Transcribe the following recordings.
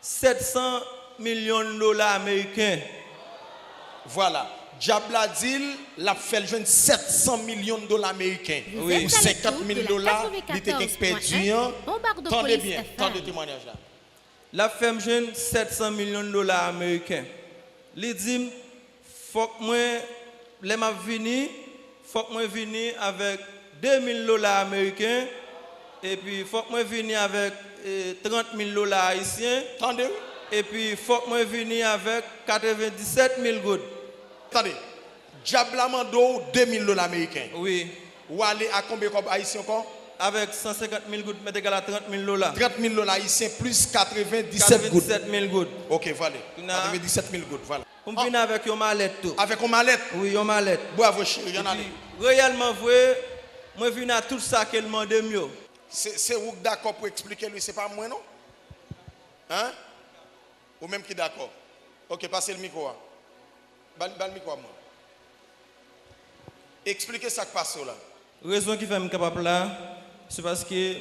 700 millions de dollars américains. Voilà. Diabla dit, l'a fait jeune 700 millions de dollars américains. Oui. Pour 50 000 dollars, il était perdu. Tendez bien, tendez témoignage là. La femme jeune 700 millions de dollars américains. Il dit, faut que moi, les m'a venu, faut que moi vini avec 2000 dollars américains et puis faut que moi vini avec 30 000 dollars haïtiens. Tendez. Et puis faut que moi vini avec 97 000 gouttes. Attendez. Diabla mando 2000 dollars américains. Oui. Ou aller à combien comme haïtien encore? Avec 150 000 gouttes, mais égal à 30 000 dollars. 30 000 dollars haïtiens plus 97 gouttes. 97 000 gouttes. Ok, voilà. 97 000 gouttes, voilà. On vient avec une mallette tout. Avec une mallette? Oui, une mallette. Bravo, chérie, y en a. Réellement vrai, moi viens à tout ça qu'elle demande mieux. C'est vous d'accord pour expliquer lui, c'est pas moi non? Hein? Ou même qui d'accord? Ok, passez le micro. Bal le micro à moi. Expliquez ça qui passe là. Raison qui fait me capable là, c'est parce que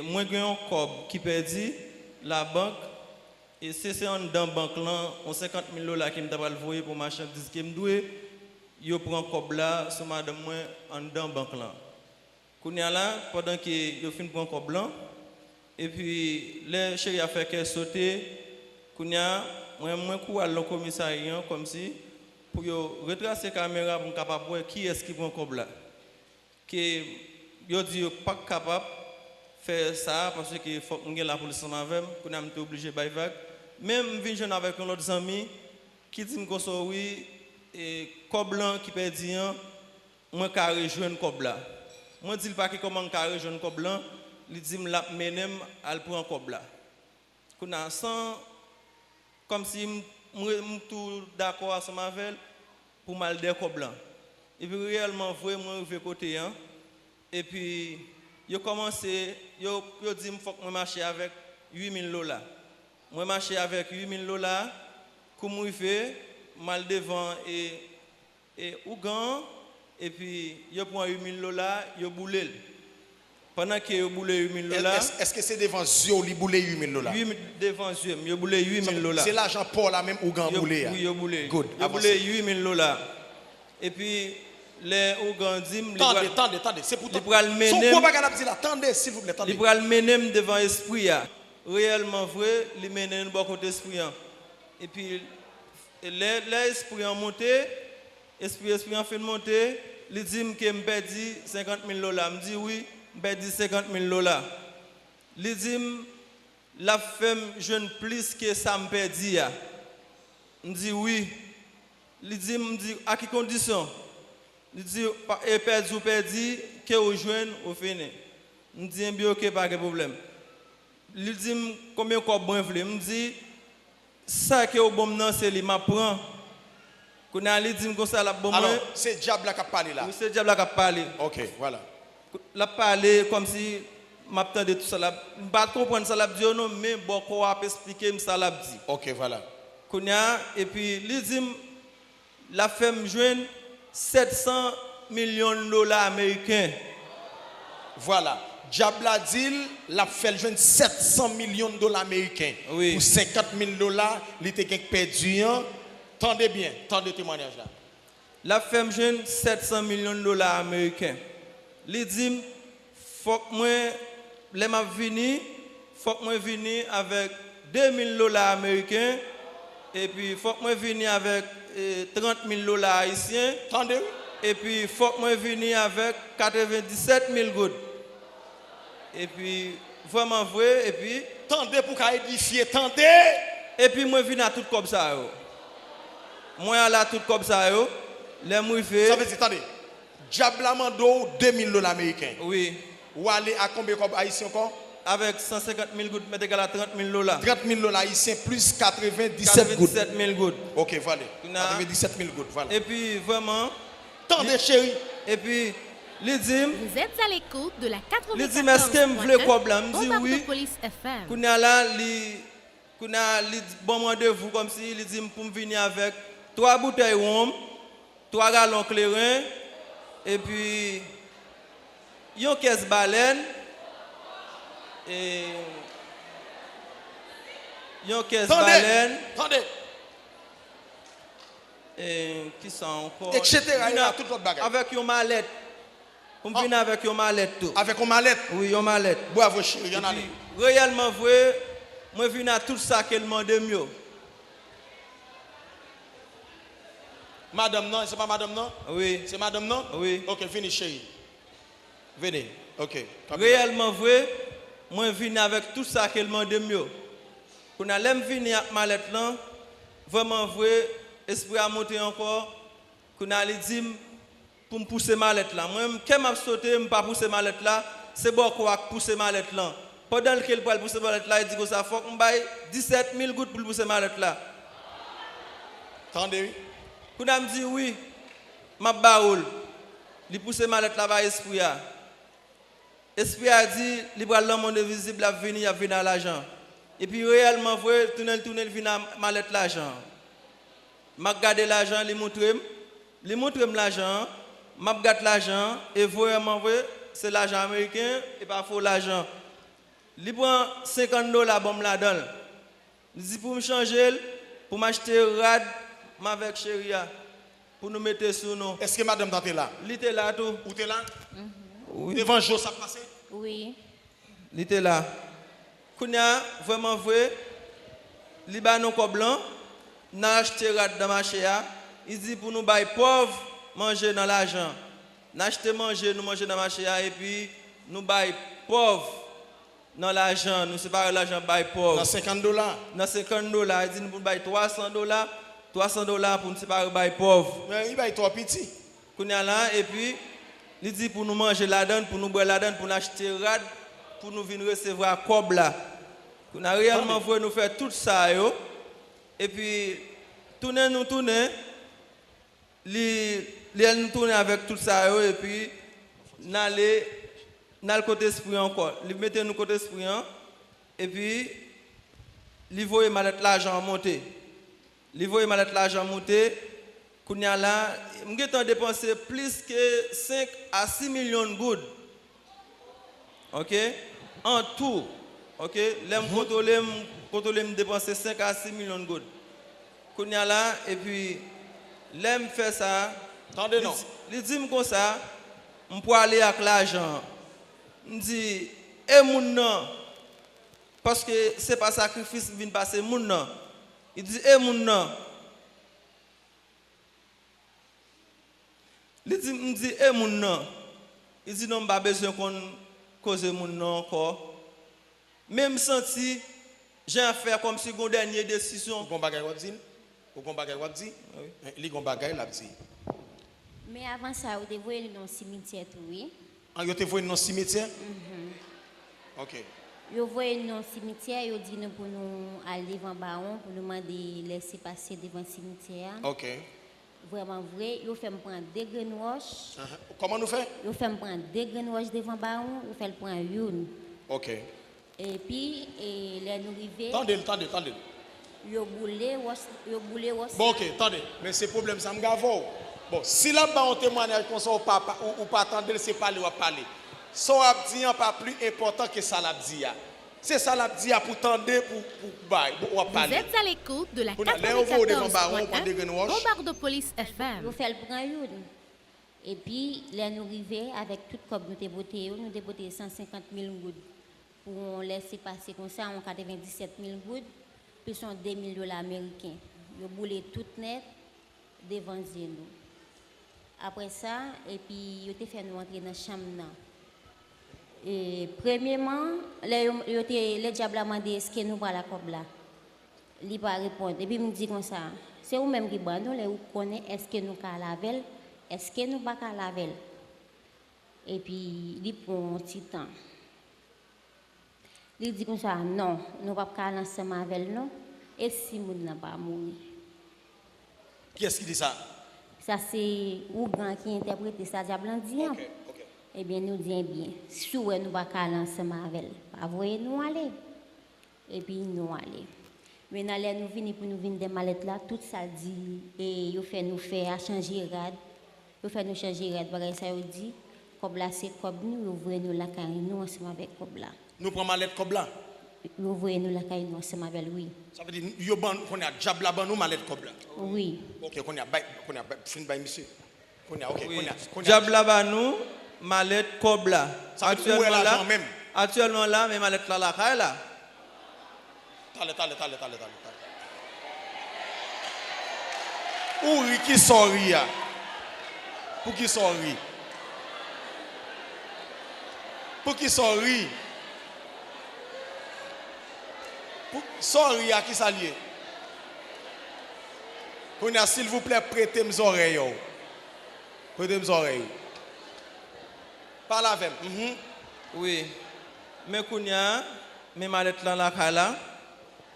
moi j'ai un cob qui perdu la banque et c'est en dans banque là, on 50 000 dollars qui me t'a envoyé pour marchandise qui me doit, yo prend cob là sur madame moi en dans banque là. Kounya là pendant que yo fin prend cob là et puis les chéri a fait qu'elle sauter, kounya moi cours au commissariat comme si pour retracer la caméra pour capable voir qui est-ce qui prend cob là. Que yo dit pas capable faire ça parce que faut que la police en avec qu'on a été obligé by vague même vinn jeune avec un autre ami qui dit me so oui et cob blanc qui perdi moi ka rejoindre cob là moi dit pas que comment ka rejoindre cob blanc il dit me la menem al prend cob là qu'on a sans comme si moi tout d'accord ensemble avec pour mal des cob blanc. Et puis réellement vraiment arrivé côté hein. Et puis yo commencé yo dit me faut que moi marcher avec 8000 dollars. Moi marcher avec 8000 dollars comme arrivé mal devant et Ougan et puis yo prend 8000 dollars, yo boulé. Pendant que yo boulé 8000 dollars. Est-ce que c'est devant Zio li boulé 8000 dollars? Devant Zio, yo boulé 8000 dollars. C'est l'argent pour la même Ougan boulé. Oui, yo boulé. Good. Yo boulé 8000 dollars. Et puis les Ougandim attendez, c'est pour toi. Attendez, s'il vous plaît, attendez. Il pral menem devant esprit réellement vrai, il mène bon côté esprit. Et puis l'esprit en monté, esprit en fait monter, il dit que me perdi 50 000 dollars. Me dit oui, me perdi 50 000 dollars. Il dit la femme jeune plus que ça me perdi. Me dit oui. Il dit me dit à quelle condition? Il dit et perdu que au joindre au fini. Me dit bien OK pas de problème. Il dit combien quoi bon vle? Me dit ça que au bon non c'est lui m'apprend. Qu'on a dit comme ça la bon. Alors, c'est diable qui a parlé là. Oui, c'est diable qui a parlé. OK, voilà. La parlé comme si m'attendait tout ça là. Pas comprendre ça là dit non mais bon quoi a expliquer ça là dit. OK, voilà. Qu'on a et puis il dit la femme joine 700 millions de dollars américains. Voilà. Diabla dit la fait jeune 700 millions de dollars américains. Oui. Pour 50 000 dollars, il était perdu. Tendez bien, tendez témoignage là. La femme jeune 700 millions de dollars américains. Il dit faut que moi les m'a vini, faut que moi vini avec 2000 dollars américains et puis faut que moi vini avec 30 000 dollars haïtiens. Tendez. Et puis faut que moi vini avec 97 000 gouttes. Et puis vraiment vrai et puis tendez pour qu'à édifier, tendez. Et puis moi vini à tout comme ça yo. Moi à la tout comme ça yo. Les moi fait. Ça veut dire attendez. Diabla mando 2000 dollars américains. Oui. Ou aller à combien comme haïtien encore? Avec 150 000 gouttes, mais égal à 30 000 dollars. 30 000 dollars haïtiens plus 97 gouttes. 97 000 gouttes. Ok, voilà. 97 000 gouttes, voilà. Et puis vraiment. Tendez chérie. Et puis, les dîmes. Vous êtes à l'écoute de la 94. Les dîmes, est-ce que me voulez quoi blanc? Me dit oui. Police FM. Kounya là, kounya bon rendez-vous comme si les dîmes pour me venir avec 3 bouteilles rhum, 3 gallons clairin, et puis une caisse baleine. Et Yon caisse Attendez. baleine. Attendez. Et qui ça encore? Etc. Vin Il y a toute l'autre bagaille. avec une mallette. Pour venir avec une mallette tout. Avec une mallette. Oui, une mallette. Bravo, chérie. Il y en a. Puis, réellement vrai, moi viens à tout ça qu'elle demande mieux. Madame, non, c'est pas madame, non? Oui. C'est madame, non? Oui. Ok, venez, chérie. Venez. Ok. Réellement vrai, moi viens avec tout ça qu'elle demande mieux. Quand on l'aime venir avec mallette là, vraiment vrai, esprit a monté encore. Quand on dit pour me pousser mallette là. Moi, quand m'a sauté, je pas pousser mallette là, c'est bon quoi pousser mallette là. Pendant qu'il peut pousser mallette là, il dit que ça faut qu'on baille 17 000 gouttes pour pousser mallette là. Attendez. Quand on me dit oui, m'a baoul. Il pousse mallette là bas esprit a. Esprit a dit, il va dans le monde visible à venir à l'argent. Et puis réellement vrai, tourner venir à mallette l'argent. M'a garder l'argent, il montre l'argent. M'a gâte l'argent et vraiment vrai c'est l'argent américain et pas faux l'argent. Il prend $50 bon me la donne. Il dit pour me changer pour m'acheter rad avec chéria pour nous mettre sur nous. Est-ce que madame Dante est là? Il était là tout. Où t'es là? Oui. Devant jour ça passé? Oui. Il était là. Kounya vraiment vrai. Il ba nous ko blanc, n'a acheté rad dans marché a. Il dit pour nous bailler pauvre manger dans l'argent. N'acheter manger, nous manger dans le marché et puis nous bailler pauvre dans l'argent. Nous séparer l'argent bailler pauvre. Dans $50. Dans $50, il dit nous pour bailler $300 pour nous séparer bailler pauvre. Mais il va être trop petit. Qu'on a là et puis il dit pour nous manger la donne, pour nous boire la donne, pour nous acheter rad, pour nous venir recevoir cob là. Qu'on a réellement voulu nous faire tout ça yo. Et puis tourner nous nous tourner avec tout ça et puis n'aller dans le côté esprit encore. Il mettait nous côté esprit et puis il voyait malette l'argent monter. Il voyait malette l'argent monter. Qu'on y a là, m'ai dépensé plus que 5 à 6 millions de gouttes. OK? En tout. OK? L'aime contrôler me dépenser 5 à 6 millions de gouttes. Qu'on y a là et puis l'aime fait ça. Attendez non. Il dit comme ça, on peut aller avec l'argent. Il dit et moun non parce que c'est pas sacrifice vient passer moun non. Il dit et moun non. Il dit et moun non. Il dit non pas besoin qu'on cause moun non encore. Même senti j'ai affaire comme si une dernière décision. Vous bagay wap di? Vous bagay wap di? Oui. Li gon bagay la di. Mais avant ça, vous devez dans le cimetière, tout, oui. Ah, yo te voye dans cimetière? OK. Vous voyez dans le cimetière, vous dites pour nous aller devant le baron, pour nous demander de laisser passer devant le cimetière. OK. Vraiment vrai, vous faites prendre des graines roches. Comment nous fait? Vous faites prendre des graines roches devant le baron, vous faites prendre une. OK. Et puis, les nous arrivés, Attendez. vous boulez roches. Bon, OK, attendez. Mais ce problème, ça me gave. Bon, si là-bas on témoignage comme ça, ou pas attendre, c'est parler ou parler. Son abdi n'est pas plus important que ça l'abdi. C'est ça l'abdi pour tendre, pour Vous parler. êtes à l'écoute de la Vous allez au devant baron, 94.1 prendre des graines roches. Bombardopolis FM. Vous faites prendre une. Et puis, les nous arrivés, avec toute comme nous déboté 150 000 gouttes. Pour laisser passer comme ça, on 97 000 gouttes, puis sont $2 000 américains. Vous boulez tout net devant nous. Après ça, et puis, vous avez fait nous entrer dans la chambre. Et premièrement, le diable a demandé est-ce que nous voilà comme là. Il n'a pas répondu. Et puis, il me dit comme ça, c'est vous-même qui nous, vous connaissez, est-ce que nous pouvons laver, est-ce que nous ne pouvons pas laver. Et puis, il prend un petit temps. Il dit comme ça, non, nous ne pouvons pas aller ensemble avec nous, et si nous n'avons pas mourir. Qui est-ce qui dit ça? Ça, c'est Ougan qui interprète ça, diable dit. OK. Eh bien, nous disons bien, si nous ne pouvons pas aller ensemble avec nous, avouez nous aller. Et puis, nous aller. Maintenant, nous venons pour nous venir des mallettes là, tout ça dit, et vous fait nous faire changer rad. Vous fait nous changer rad, parce que ça vous dit, comme là, c'est comme nous, ouvrez nous la carrière, nous ensemble avec comme là. Nous prenons mallette comme là. vous voyez nous la caille nous ensemble avec lui. Ça veut dire yo ban qu'on a diable là ban nous malade comme là. Oui. OK, qu'on a fin by monsieur. Qu'on a OK, qu'on a Diable là-bas nous, mallette cobla. Ça veut dire où est l'argent même? Actuellement là, mais mallette là la caille là. Tale. Ou qui sorri ya? Pour qui sorri? Pour qui sorri? Sorry à qui ça lié? S'il vous plaît, prêtez mes oreilles. Prêtez mes oreilles. Parle avec moi. Oui. Mais Kounia, mais mallette là la caille là.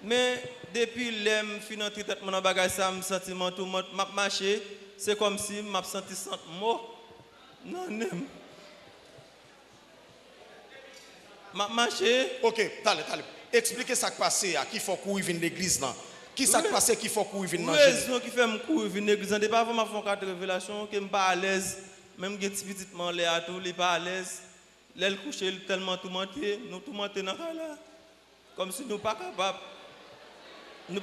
Mais depuis l'aime fin entrer tête mon bagage ça me sentiment tout m'a marché, c'est comme si m'a senti sent mort. Non nem. M'a marché. OK, tale. Expliquez ça qui passe à qui faut courir venir l'église là. Qui ça qui passe qui faut courir venir dans raison qui fait me courir venir l'église n'est pas vraiment font quatre révélations que me pas à l'aise, même que petitement les à tout, il pas à l'aise. L'aile coucher tellement tout monter, nous tout monter dans là. Comme si nous pas capable. Nous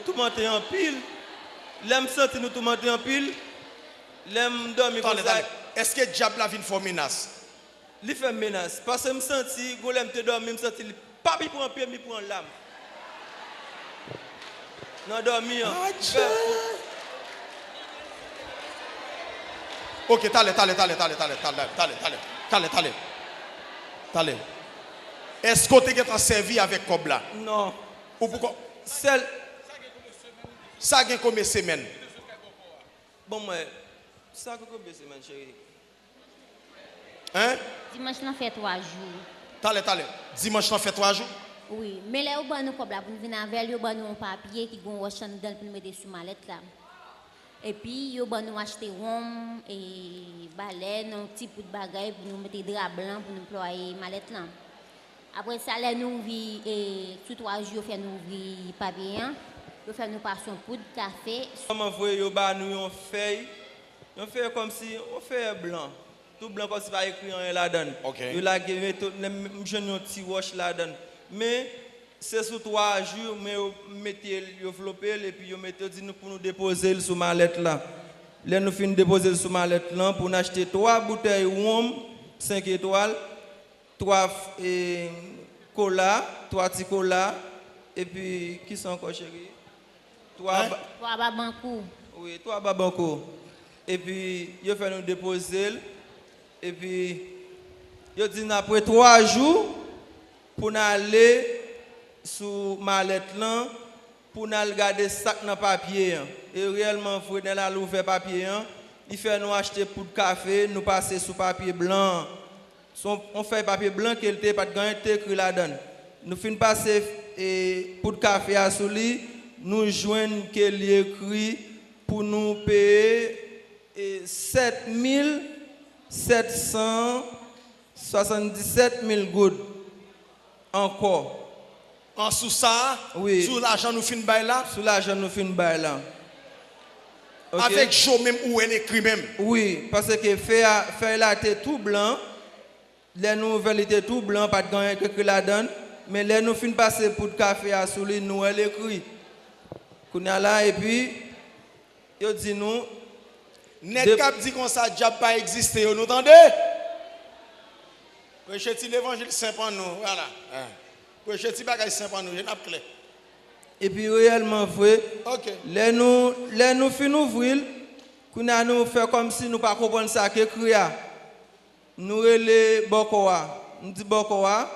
tout monter en pile. L'aime sentir nous tout monter en pile. L'aime dormir comme ça. Est-ce que diable la vient faire menace? Il fait menace parce que me senti golem te dormi me senti pas il prend pied, il prend l'âme. Non dormi. OK, tale. Est-ce que tu es servi avec Kobla? Non. Ou pourquoi? Seul. Ça a combien de semaines? Bon, moi, ça a combien de semaines, chérie? Hein? Dimanche, on fait 3 jours. Tale. Dimanche, on fait 3 jours? Oui. Mais là, on va nous pour nous venir avec lui, on va nous un papier qui gon roche dedans pour nous mettre sur mallette là. Et puis, on va nous acheter rhum et balai, un petit peu de bagaille pour nous mettre drap blanc pour nous employer mallette là. Après ça, là, nous ouvrir et tous 3 jours, on fait nous ouvrir papier, on fait nous passer un poudre de café. Comment voyez nous on fait comme si on fait blanc. Tout blanc comme si pas écrit en là-dedans. OK. Yo la jeune un petit wash là-dedans. Mais c'est sur 3 jours mais mettez yo flopper et puis yo mettez dit nous pour nous déposer sous mallette là. Là nous fin déposer sous mallette là pour nous acheter 3 bouteilles rhum 5 étoiles, 3 cola, 3 petits cola et puis qui sont encore chérie? 3 babankou. Oui, 3 babankou. Et puis yo fait nous déposer et puis yo dit après 3 jours pour nous aller sous mallette là pour nous regarder sac dans papier et réellement faut dans la ouvert papier il fait nous acheter pour café nous passer sous papier blanc on fait papier blanc qui était pas de gain écrit là-dedans nous fin passer et pour café à sous lui nous joindre qu'il écrit pour nous payer 777 000 gouttes encore. En sous ça, oui. Sous l'argent nous fin bail là. Sous l'argent nous fin bail là. Okay. Avec jour même ou un écrit même. Oui, parce que fait là était tout blanc. Les nouvelles étaient tout blanc, pas de gain que là-dedans. Mais les nous fin passer pour le café à sous les nous elle écrit. Qu'on a là et puis yo dit nous net cap dit comme ça diable pas exister, vous entendez? Prêchez l'évangile saint pour nous, voilà. Prêchez bagage saint pour nous, je n'ai clair. Et puis réellement vrai. OK. Les nous fin ouvrir, qu'on a nous faire comme si nous pas comprendre ça que cria. Nous relé Bokoa, nous dit Bokoa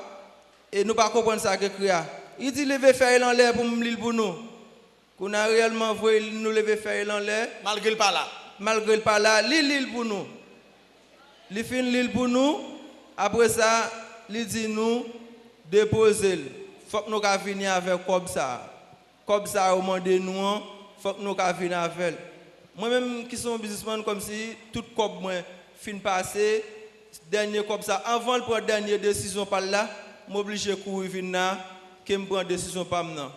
et nous pas comprendre ça que cria. Il dit lever faire en l'air pour me lire pour nous. Qu'on a réellement vrai nous lever faire en l'air malgré le pas là. Malgré le pas là, l'île pour nous. Il fin l'île pour nous. Après ça, il dit nous déposer. Faut que nous venir avec comme ça. Comme ça au moment de nous, faut que nous venir avec. Moi-même qui suis un businessman comme si tout comme moi fin passé dernier comme ça avant de prendre dernière décision par là, m'oblige courir venir que me prendre décision par maintenant.